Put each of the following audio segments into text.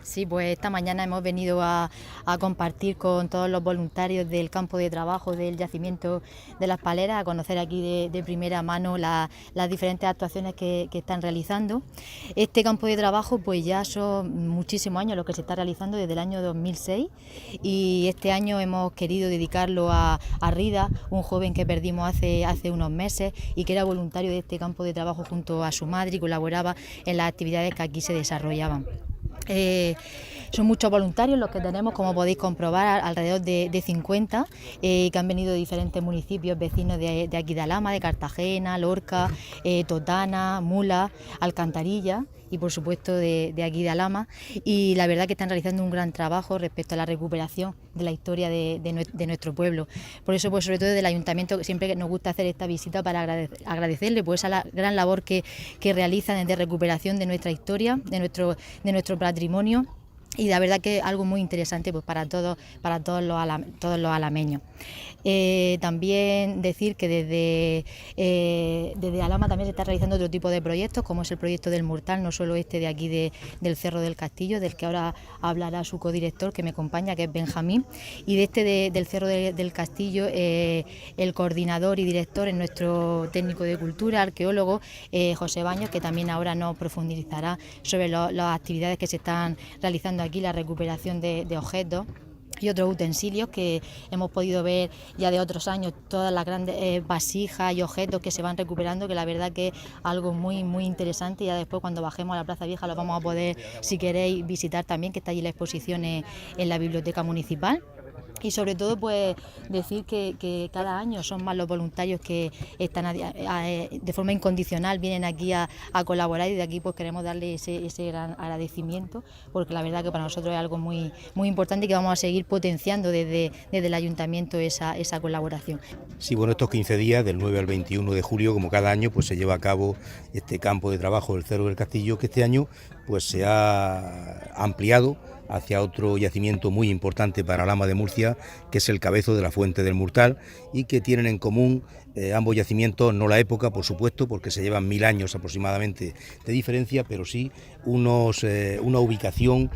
Sí, pues esta mañana hemos venido a compartir con todos los voluntarios del campo de trabajo del yacimiento de Las Paleras, a conocer aquí de primera mano las diferentes actuaciones que están realizando. Este campo de trabajo pues ya son muchísimos años los que se está realizando, desde el año 2006, y este año hemos querido dedicarlo a Rida, un joven que perdimos hace unos meses y que era voluntario de este campo de trabajo junto a su madre y colaboraba en las actividades que aquí se desarrollaban. Son muchos voluntarios los que tenemos, como podéis comprobar, alrededor de 50, que han venido de diferentes municipios vecinos de aquí de Alhama, de Cartagena, Lorca, Totana, Mula, Alcantarilla y por supuesto de aquí de Alhama, y la verdad que están realizando un gran trabajo respecto a la recuperación de la historia de nuestro pueblo. Por eso, pues sobre todo del ayuntamiento, que siempre nos gusta hacer esta visita para agradecerle pues esa gran labor que realizan de recuperación de nuestra historia, de nuestro patrimonio. Y la verdad que es algo muy interesante pues para todos los alameños. También decir que desde Alhama también se está realizando otro tipo de proyectos, como es el proyecto del Murtal, no solo este de aquí del Cerro del Castillo, del que ahora hablará su codirector que me acompaña, que es Benjamín, y del Cerro del Castillo el coordinador y director es nuestro técnico de cultura, arqueólogo, José Baños, que también ahora nos profundizará sobre las actividades que se están realizando aquí, la recuperación de objetos y otros utensilios que hemos podido ver ya de otros años, todas las grandes vasijas y objetos que se van recuperando, que la verdad que es algo muy interesante. Ya después, cuando bajemos a la Plaza Vieja, lo vamos a poder, si queréis, visitar también, que está allí la exposición en la Biblioteca Municipal. Y sobre todo pues decir que cada año son más los voluntarios que están de forma incondicional, vienen aquí a colaborar, y de aquí pues queremos darle ese gran agradecimiento, porque la verdad que para nosotros es algo muy importante y que vamos a seguir potenciando desde el ayuntamiento esa colaboración. Sí, bueno, estos 15 días, del 9 al 21 de julio, como cada año, pues se lleva a cabo este campo de trabajo del Cerro del Castillo, que este año pues se ha ampliado hacia otro yacimiento muy importante para Alhama de Murcia, que es el Cabezo de la Fuente del Murtal, y que tienen en común ambos yacimientos, no la época, por supuesto, porque se llevan 1000 años aproximadamente de diferencia, pero sí una ubicación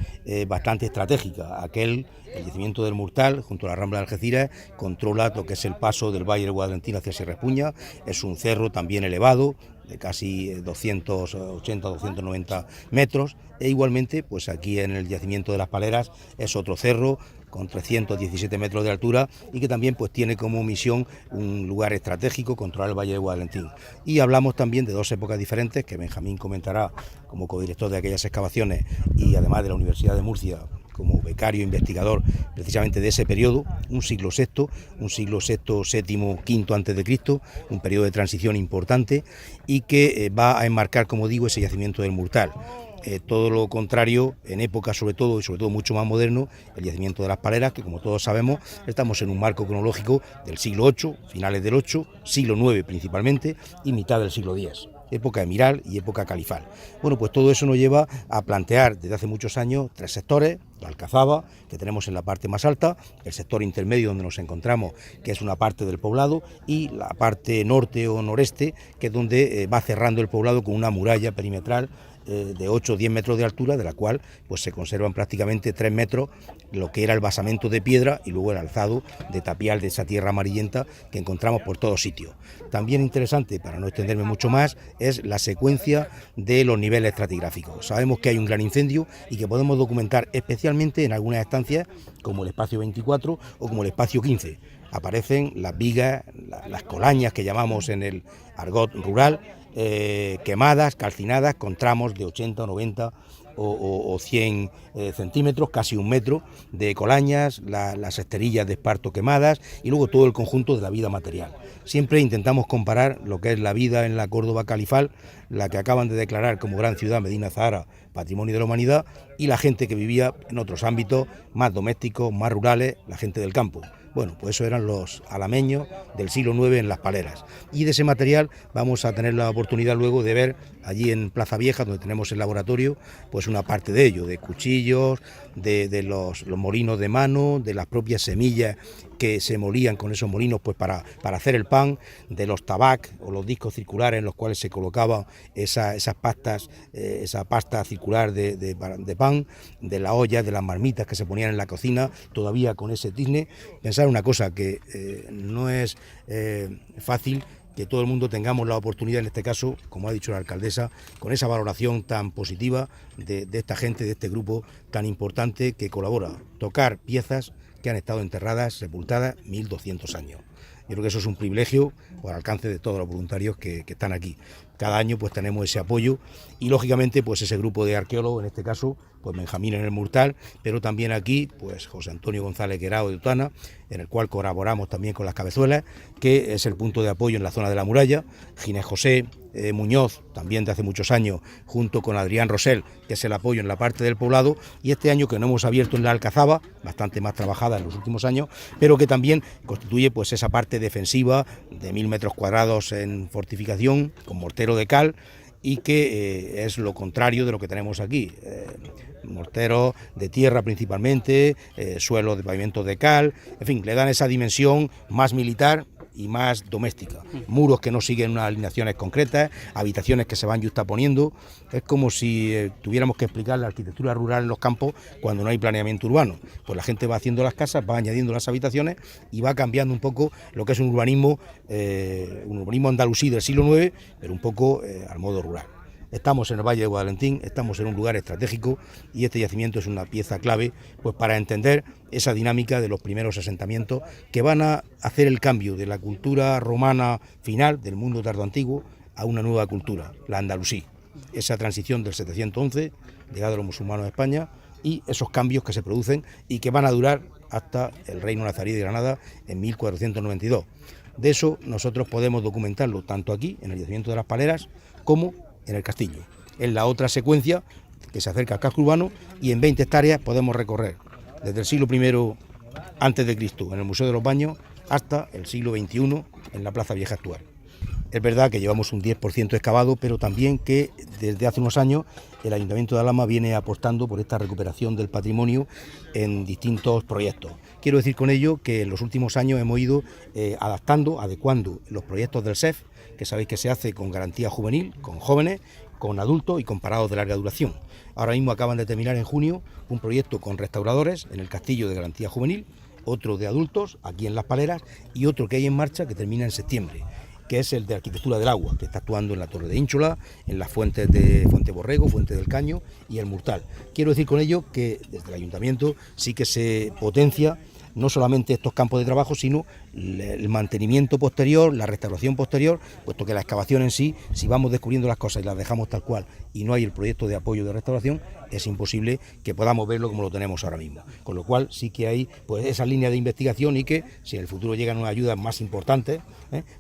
bastante estratégica. El yacimiento del Murtal, junto a la Rambla de Algeciras, controla lo que es el paso del Valle del Guadalentino hacia Sierra Espuña. Es un cerro también elevado, de casi 280-290 metros, e igualmente pues aquí en el yacimiento de Las Paleras es otro cerro con 317 metros de altura y que también pues tiene como misión un lugar estratégico, controlar el Valle del Guadalentino. Y hablamos también de dos épocas diferentes que Benjamín comentará como codirector de aquellas excavaciones y además de la Universidad de Murcia como becario investigador precisamente de ese periodo, un siglo VI, VII, V antes de Cristo, un periodo de transición importante y que va a enmarcar, como digo, ese yacimiento del Murtal. Todo lo contrario, en época sobre todo mucho más moderno, el yacimiento de Las Paleras, que como todos sabemos estamos en un marco cronológico del siglo VIII, finales del VIII, siglo IX principalmente y mitad del siglo X. Época emiral y época califal. Bueno, pues todo eso nos lleva a plantear desde hace muchos años tres sectores: la Alcazaba, que tenemos en la parte más alta, el sector intermedio donde nos encontramos, que es una parte del poblado, y la parte norte o noreste, que es donde va cerrando el poblado con una muralla perimetral de 8 o 10 metros de altura, de la cual pues se conservan prácticamente 3 metros lo que era el basamento de piedra y luego el alzado de tapial de esa tierra amarillenta que encontramos por todos sitios. También interesante, para no extenderme mucho más, es la secuencia de los niveles estratigráficos. Sabemos que hay un gran incendio y que podemos documentar especialmente en algunas estancias como el espacio 24 o como el espacio 15. Aparecen las vigas, las colañas que llamamos en el argot rural, quemadas, calcinadas, con tramos de 80, 90 o 100 centímetros, casi un metro, de colañas, las esterillas de esparto quemadas y luego todo el conjunto de la vida material. Siempre intentamos comparar lo que es la vida en la Córdoba califal, la que acaban de declarar como gran ciudad Medina Zahara, Patrimonio de la Humanidad, y la gente que vivía en otros ámbitos más domésticos, más rurales, la gente del campo. Bueno, pues eso eran los alameños del siglo IX en Las Paleras. Y de ese material vamos a tener la oportunidad luego de ver allí en Plaza Vieja, donde tenemos el laboratorio, pues pues una parte de ello, de cuchillos, de los molinos de mano, de las propias semillas que se molían con esos molinos pues para hacer el pan, de los tabac o los discos circulares en los cuales se colocaban esas pastas, esa pasta circular de pan, de las ollas, de las marmitas que se ponían en la cocina, todavía con ese tizne. Pensar una cosa, que no es fácil que todo el mundo tengamos la oportunidad, en este caso, como ha dicho la alcaldesa, con esa valoración tan positiva de esta gente, de este grupo tan importante que colabora, tocar piezas que han estado enterradas, sepultadas 1200 años. Yo creo que eso es un privilegio al alcance de todos los voluntarios que están aquí. Cada año pues tenemos ese apoyo y lógicamente pues ese grupo de arqueólogos, en este caso pues Benjamín en el Murtal, pero también aquí pues José Antonio González Guerao de Utana, en el cual colaboramos también con las Cabezuelas, que es el punto de apoyo en la zona de la muralla, Ginés José Muñoz, también de hace muchos años, junto con Adrián Rosell, que es el apoyo en la parte del poblado, y este año que no hemos abierto en la Alcazaba, bastante más trabajada en los últimos años, pero que también constituye pues esa parte defensiva de 1000 metros cuadrados en fortificación, con mortero de cal, y que es lo contrario de lo que tenemos aquí. Morteros de tierra principalmente, suelos de pavimentos de cal, en fin, le dan esa dimensión más militar y más doméstica. Muros que no siguen unas alineaciones concretas, habitaciones que se van yuxtaponiendo. Es como si tuviéramos que explicar la arquitectura rural en los campos cuando no hay planeamiento urbano. Pues la gente va haciendo las casas, va añadiendo las habitaciones y va cambiando un poco lo que es un urbanismo andalusí del siglo IX, pero un poco al modo rural. Estamos en el Valle de Guadalentín, estamos en un lugar estratégico y este yacimiento es una pieza clave pues para entender esa dinámica de los primeros asentamientos que van a hacer el cambio de la cultura romana final del mundo tardoantiguo a una nueva cultura, la andalusí. Esa transición del 711, llegada de los musulmanes a España, y esos cambios que se producen y que van a durar hasta el Reino Nazarí de Granada en 1492. De eso nosotros podemos documentarlo tanto aquí, en el yacimiento de las Paleras, como en el castillo. Es la otra secuencia que se acerca al casco urbano y en 20 hectáreas podemos recorrer desde el siglo I antes de Cristo en el Museo de los Baños hasta el siglo XXI en la Plaza Vieja actual. Es verdad que llevamos un 10% excavado, pero también que desde hace unos años el Ayuntamiento de Alhama viene apostando por esta recuperación del patrimonio en distintos proyectos. Quiero decir con ello que en los últimos años hemos ido adecuando los proyectos del SEF, que sabéis que se hace con garantía juvenil, con jóvenes, con adultos y con parados de larga duración. Ahora mismo acaban de terminar en junio un proyecto con restauradores en el castillo de garantía juvenil, otro de adultos aquí en Las Paleras y otro que hay en marcha que termina en septiembre, que es el de arquitectura del agua, que está actuando en la Torre de Ínchola, en las fuentes de Fuente Borrego, Fuente del Caño y el Murtal. Quiero decir con ello que desde el Ayuntamiento sí que se potencia no solamente estos campos de trabajo, sino el mantenimiento posterior, la restauración posterior, puesto que la excavación en sí, si vamos descubriendo las cosas y las dejamos tal cual y no hay el proyecto de apoyo de restauración, es imposible que podamos verlo como lo tenemos ahora mismo. Con lo cual sí que hay pues esa línea de investigación y que si en el futuro llegan unas ayudas más importantes,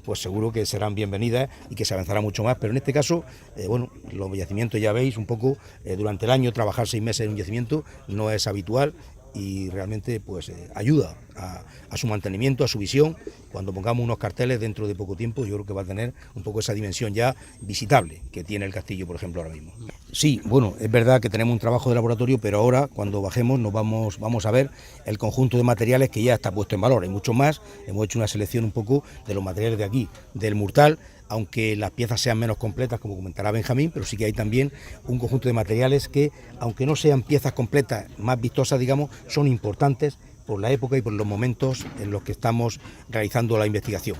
pues seguro que serán bienvenidas y que se avanzará mucho más. Pero en este caso, los yacimientos ya veis un poco, durante el año trabajar 6 meses en un yacimiento no es habitual y realmente pues ayuda a su mantenimiento, a su visión. Cuando pongamos unos carteles dentro de poco tiempo, yo creo que va a tener un poco esa dimensión ya visitable que tiene el castillo, por ejemplo, ahora mismo. Sí, bueno, es verdad que tenemos un trabajo de laboratorio, pero ahora cuando bajemos nos vamos a ver el conjunto de materiales que ya está puesto en valor. Hay mucho más, hemos hecho una selección un poco de los materiales de aquí, del Murtal, aunque las piezas sean menos completas, como comentará Benjamín, pero sí que hay también un conjunto de materiales que, aunque no sean piezas completas, más vistosas, digamos, son importantes por la época y por los momentos en los que estamos realizando la investigación,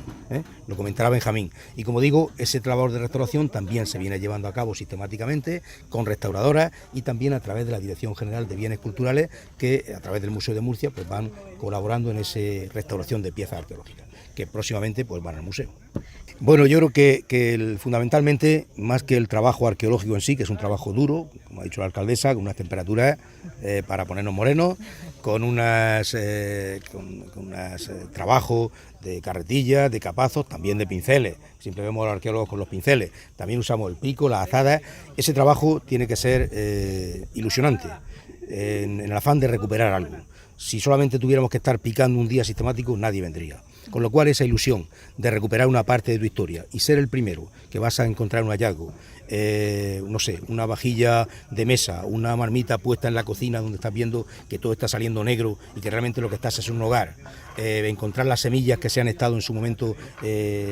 Lo comentará Benjamín. Y como digo, ese trabajo de restauración también se viene llevando a cabo sistemáticamente con restauradoras y también a través de la Dirección General de Bienes Culturales, que a través del Museo de Murcia pues van colaborando en esa restauración de piezas arqueológicas, que próximamente pues van al museo. Bueno, yo creo que fundamentalmente, más que el trabajo arqueológico en sí, que es un trabajo duro, como ha dicho la alcaldesa, con unas temperaturas para ponernos morenos, con unas trabajo de carretillas, de capazos, también de pinceles. Siempre vemos a los arqueólogos con los pinceles. También usamos el pico, las azadas. Ese trabajo tiene que ser ilusionante, en el afán de recuperar algo. Si solamente tuviéramos que estar picando un día sistemático, nadie vendría. Con lo cual esa ilusión de recuperar una parte de tu historia y ser el primero que vas a encontrar un hallazgo, no sé, una vajilla de mesa, una marmita puesta en la cocina donde estás viendo que todo está saliendo negro y que realmente lo que estás es un hogar, encontrar las semillas que se han estado en su momento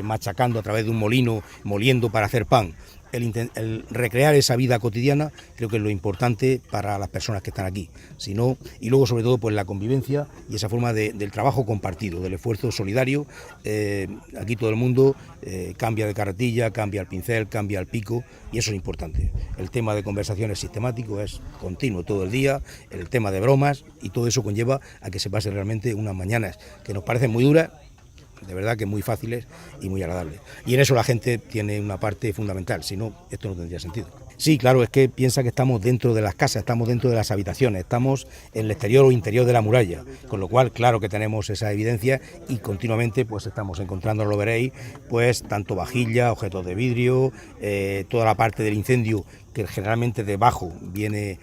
machacando a través de un molino, moliendo para hacer pan. El recrear esa vida cotidiana creo que es lo importante para las personas que están aquí, sino, y luego sobre todo pues la convivencia y esa forma del trabajo compartido, del esfuerzo solidario. Aquí todo el mundo cambia de carretilla, cambia el pincel, cambia el pico, y eso es importante. El tema de conversaciones sistemático es continuo todo el día, el tema de bromas, y todo eso conlleva a que se pasen realmente unas mañanas que nos parecen muy duras, de verdad que muy fáciles y muy agradables. Y en eso la gente tiene una parte fundamental, si no, esto no tendría sentido. Sí, claro, es que piensa que estamos dentro de las casas, estamos dentro de las habitaciones, estamos en el exterior o interior de la muralla, con lo cual, claro que tenemos esa evidencia y continuamente pues estamos encontrando, lo veréis, pues tanto vajilla, objetos de vidrio, toda la parte del incendio que generalmente debajo viene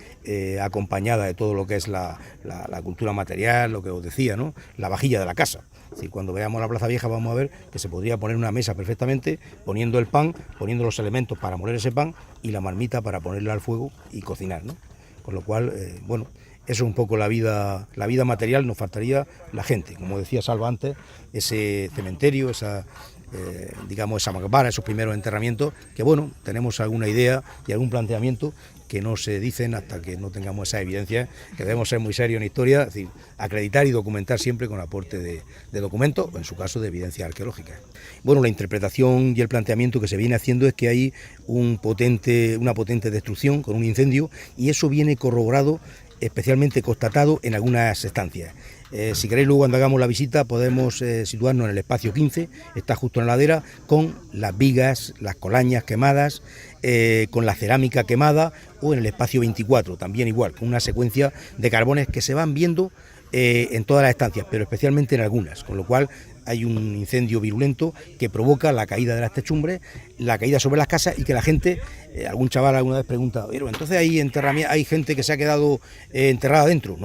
acompañada de todo lo que es la cultura material, lo que os decía, ¿no? La vajilla de la casa. Es decir, cuando veamos la Plaza Vieja vamos a ver que se podría poner una mesa perfectamente, poniendo el pan, poniendo los elementos para moler ese pan y la marmita para ponerla al fuego y cocinar, ¿no? Con lo cual, bueno, eso es un poco la vida material. Nos faltaría la gente, como decía Salva antes, ese cementerio, esa maqbara, esos primeros enterramientos, que bueno, tenemos alguna idea y algún planteamiento que no se dicen hasta que no tengamos esa evidencia, que debemos ser muy serios en historia, es decir, acreditar y documentar siempre con aporte de documentos, o en su caso de evidencia arqueológica. Bueno, la interpretación y el planteamiento que se viene haciendo es que hay una potente destrucción con un incendio, y eso viene corroborado, especialmente constatado en algunas estancias. Si queréis luego cuando hagamos la visita podemos situarnos en el espacio 15, está justo en la ladera, con las vigas, las colañas quemadas, con la cerámica quemada, o en el espacio 24, también igual, con una secuencia de carbones que se van viendo en todas las estancias, pero especialmente en algunas, con lo cual hay un incendio virulento que provoca la caída de las techumbres, la caída sobre las casas, y que la gente, algún chaval alguna vez pregunta, pero entonces hay gente que se ha quedado enterrada dentro.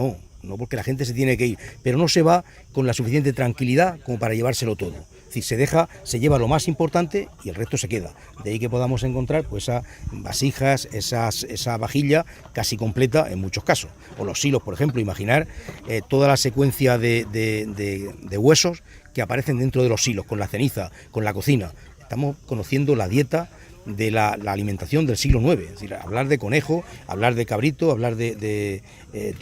No, porque la gente se tiene que ir, pero no se va con la suficiente tranquilidad como para llevárselo todo. Es decir, se lleva lo más importante y el resto se queda. De ahí que podamos encontrar pues esas vasijas, esa vajilla casi completa en muchos casos. O los silos, por ejemplo, imaginar toda la secuencia de huesos que aparecen dentro de los silos, con la ceniza, con la cocina. Estamos conociendo la dieta de la alimentación del siglo IX, es decir, hablar de conejo, hablar de cabrito, hablar de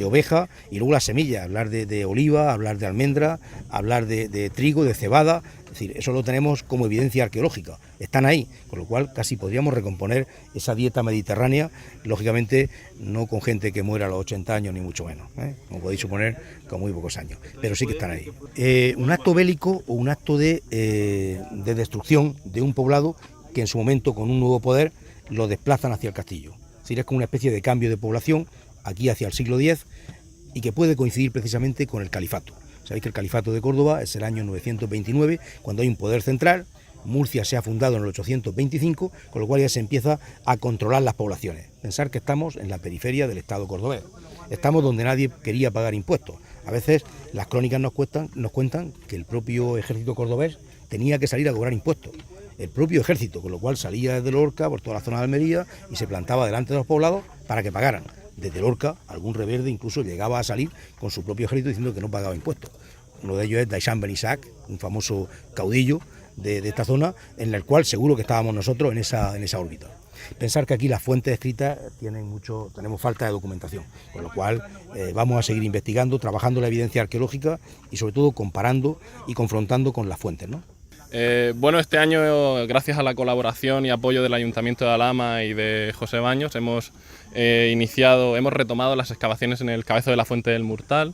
oveja, y luego las semillas, hablar de oliva, hablar de almendra, hablar de trigo, de cebada. Es decir, eso lo tenemos como evidencia arqueológica, están ahí, con lo cual casi podríamos recomponer esa dieta mediterránea, lógicamente no con gente que muera a los 80 años ni mucho menos, como podéis suponer, con muy pocos años, pero sí que están ahí. Un acto bélico o un acto de destrucción de un poblado que en su momento, con un nuevo poder, lo desplazan hacia el castillo. Es decir, es como una especie de cambio de población aquí hacia el siglo X, y que puede coincidir precisamente con el califato. Sabéis que el califato de Córdoba es el año 929, cuando hay un poder central. Murcia se ha fundado en el 825, con lo cual ya se empieza a controlar las poblaciones. Pensar que estamos en la periferia del Estado cordobés. Estamos donde nadie quería pagar impuestos. A veces las crónicas nos cuentan que el propio ejército cordobés tenía que salir a cobrar impuestos. El propio ejército, con lo cual salía desde Lorca por toda la zona de Almería y se plantaba delante de los poblados para que pagaran. Desde Lorca, algún reverde incluso llegaba a salir con su propio ejército diciendo que no pagaba impuestos. Uno de ellos es Daishán Ben Isaac, un famoso caudillo de esta zona, en el cual seguro que estábamos nosotros en esa órbita. Pensar que aquí las fuentes escritas tenemos falta de documentación, con lo cual vamos a seguir investigando, trabajando la evidencia arqueológica y sobre todo comparando y confrontando con las fuentes, ¿no? Bueno, este año, gracias a la colaboración y apoyo del Ayuntamiento de Alhama y de José Baños, hemos retomado las excavaciones en el Cabezo de la Fuente del Murtal.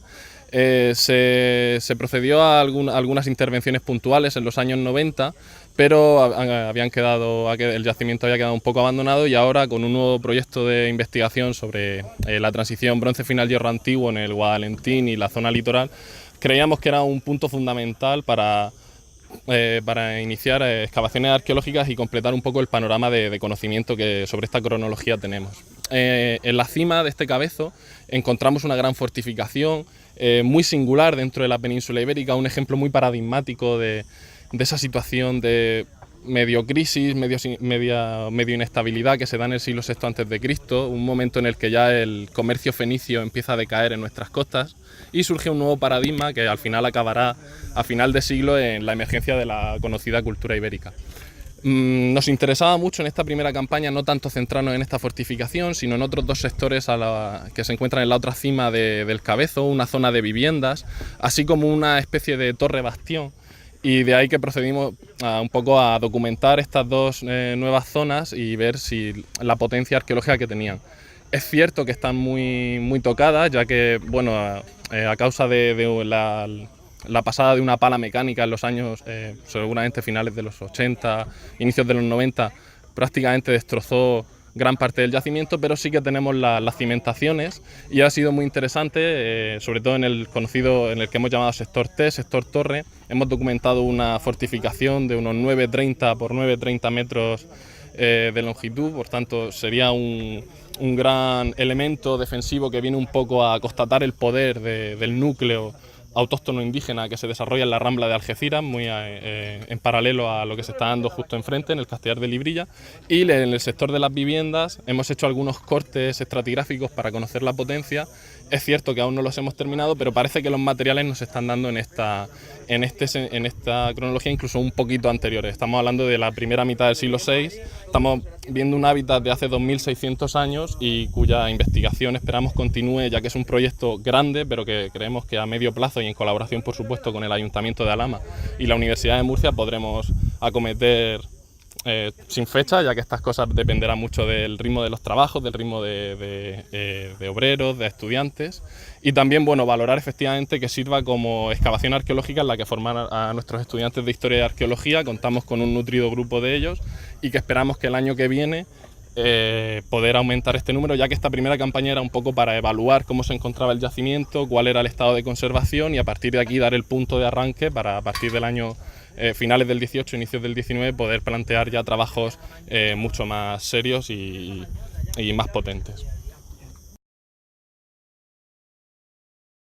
Se procedió a algunas intervenciones puntuales en los años 90, pero el yacimiento había quedado un poco abandonado, y ahora, con un nuevo proyecto de investigación sobre la transición bronce final hierro antiguo en el Guadalentín y la zona litoral, creíamos que era un punto fundamental para iniciar excavaciones arqueológicas y completar un poco el panorama de conocimiento que sobre esta cronología tenemos. en la cima de este cabezo encontramos una gran fortificación muy singular dentro de la península ibérica, un ejemplo muy paradigmático de esa situación de medio crisis, medio inestabilidad que se da en el siglo VI a.C., un momento en el que ya el comercio fenicio empieza a decaer en nuestras costas y surge un nuevo paradigma que al final acabará a final de siglo en la emergencia de la conocida cultura ibérica. Nos interesaba mucho en esta primera campaña no tanto centrarnos en esta fortificación, sino en otros dos sectores que se encuentran en la otra cima del cabezo, una zona de viviendas, así como una especie de torre bastión. Y de ahí que procedimos un poco a documentar estas dos nuevas zonas y ver si la potencia arqueológica que tenían. Es cierto que están muy tocadas, ya que bueno, a causa de la pasada de una pala mecánica en los años, seguramente finales de los 80, inicios de los 90, prácticamente destrozó gran parte del yacimiento, pero sí que tenemos las cimentaciones y ha sido muy interesante, sobre todo en el conocido, en el que hemos llamado sector T, sector Torre. Hemos documentado una fortificación de unos 9,30 por 9,30 metros de longitud, por tanto sería un gran elemento defensivo que viene un poco a constatar el poder del núcleo autóctono indígena que se desarrolla en la Rambla de Algeciras, muy en paralelo a lo que se está dando justo enfrente, en el Castellar de Librilla. Y en el sector de las viviendas hemos hecho algunos cortes estratigráficos para conocer la potencia. Es cierto que aún no los hemos terminado, pero parece que los materiales nos están dando en esta cronología incluso un poquito anteriores. Estamos hablando de la primera mitad del siglo VI, estamos viendo un hábitat de hace 2600 años y cuya investigación esperamos continúe, ya que es un proyecto grande, pero que creemos que a medio plazo y en colaboración, por supuesto, con el Ayuntamiento de Alhama y la Universidad de Murcia podremos acometer sin fecha, ya que estas cosas dependerán mucho del ritmo de los trabajos, del ritmo de obreros, de estudiantes, y también bueno, valorar efectivamente que sirva como excavación arqueológica en la que formar a nuestros estudiantes de Historia y Arqueología. Contamos con un nutrido grupo de ellos y que esperamos que el año que viene poder aumentar este número, ya que esta primera campaña era un poco para evaluar cómo se encontraba el yacimiento, cuál era el estado de conservación y a partir de aquí dar el punto de arranque para a partir del año finales del 18, inicios del 19, poder plantear ya trabajos mucho más serios y más potentes.